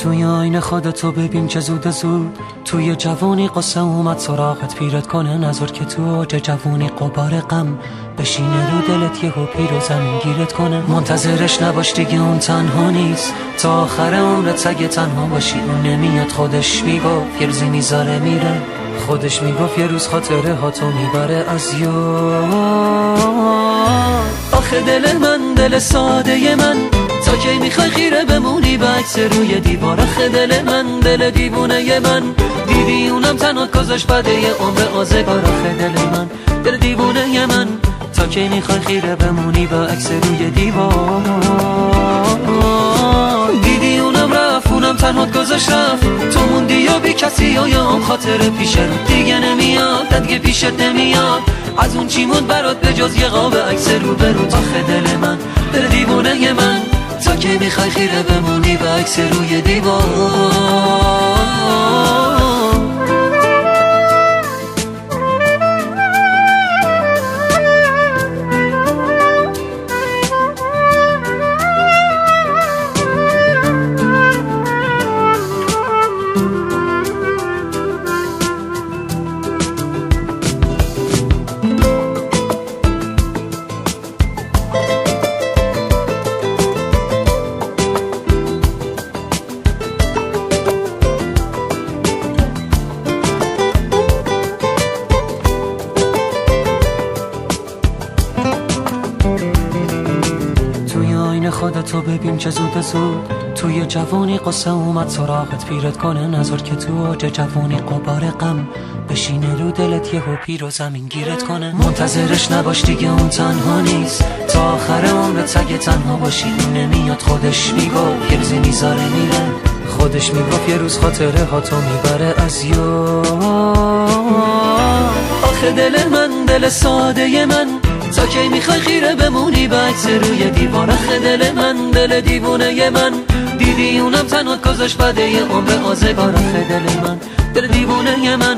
توی آینه خودتو ببین چه زود زود توی جوانی قصه اومد سراغت پیرت کنه نظر که تو اوج جوانی قبار غم بشینه رو دلت یهو پیر و زمین گیرت کنه. منتظرش نباش دیگه اون تنها نیست تا آخر عمرت سگه تنها باشی. اون نمیاد خودش میگفت یه روزی میذاره میره خودش میگفت یه روز خاطره ها تو میبره از یاد. آخه دل من دل ساده من تا کی میخوای خیره بمونی به عکس روی دیوار. آخه دل من دل دیوونه من دیدی اونم تنها گذاشت بعد یه عمر آزگار. آخه دل من دل دیوونه من تا کی میخوای خیره بمونی به عکس روی دیوار. دیدی اونم رفت اونم تنها گذاشت رفت تو موندی یا بی کسی یا هم خاطر پیش رو دیگه نمیاد دیگه پیشت نمیاد از اون چی موند برات به جز یه قاب عکس رو به رو. آخه دل من دل دیوونه من تا کی میخوای خیره بمونی به عکس روی دیوار. خودتو ببین چه زود زود توی جوانی قصه اومد سراغت پیرت کنه نظر که تو اوج جوانی قبار غم بشینه رو دلت یهو پیر و زمین گیرت کنه. منتظرش نباش دیگه اون تنها نیست تا آخر عمرت سگه تنها باشی. اون نمیاد خودش میگفت یه روزی میذاره میره خودش میگفت یه روز خاطره ها تو میبره از یاد. آخه دل من دل ساده من تا کی میخوای خیره بمونی به عکس روی دیوار. آخه دل من دل دیوونه من دیدی اونم تنها گذاشت بعد یه عمر آزگار. آخه دل من دل دیوونه من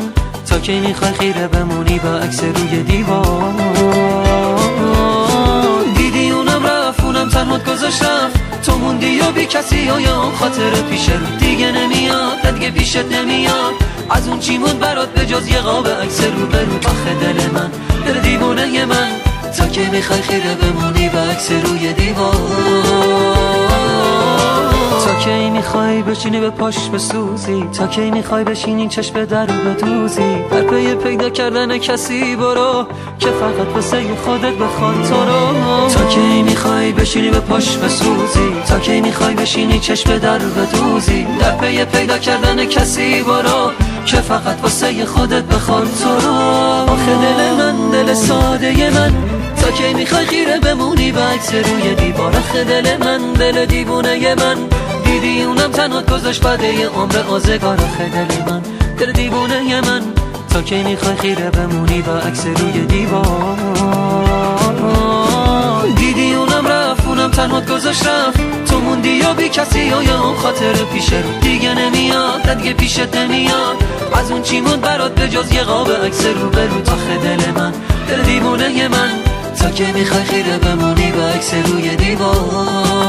تا کی میخوای خیره بمونی به عکس روی دیوار. دیدی اونم رفت اونم تنها گذاشت رفت تو موندی یا بی کسی یا هم خاطر پیش رو دیگه نمیاد دیگه پیشت نمیاد از اون چی موند برات به جز یه قاب عکس رو به رو. آخه دل من دل دیوونه من تا کی میخوای خیره بمونی به عکس روی دیوار. تا کی میخوای بشینی به پاش بسوزی تا کی میخوای بشینی چشم در رو بدوزی در پی پیدا کردن کسی برو که فقط واسه خودت بخواد تو رو. تا کی میخوای بشینی به پاش بسوزی تا کی میخوای بشینی چشم در رو بدوزی در پی پیدا کردن کسی برو که فقط واسه خودت بخواد تو رو. آخه دل من دل ساده من تا کی میخوای خیره بمونی به عکس روی دیوار. آخه دل من دل دیوونه من دیدی اونم تنها گذاشت بعد یه عمر آزگار. آخه دل من دل دیوونه من تا کی میخوای خیره بمونی به عکس روی دیوار. دیدی اونم رفت اونم تنها گذاشت رفت تو موندی یا بی کسی یا هم خاطر پیش رو دیگه نمیاد دیگه پیشت نمیاد از اون چی موند برات به جز یه قاب عکس رو به رو. آخه دل من دل دیوونه من تا کی میخوای خیره بمونی به عکس روی دیوار.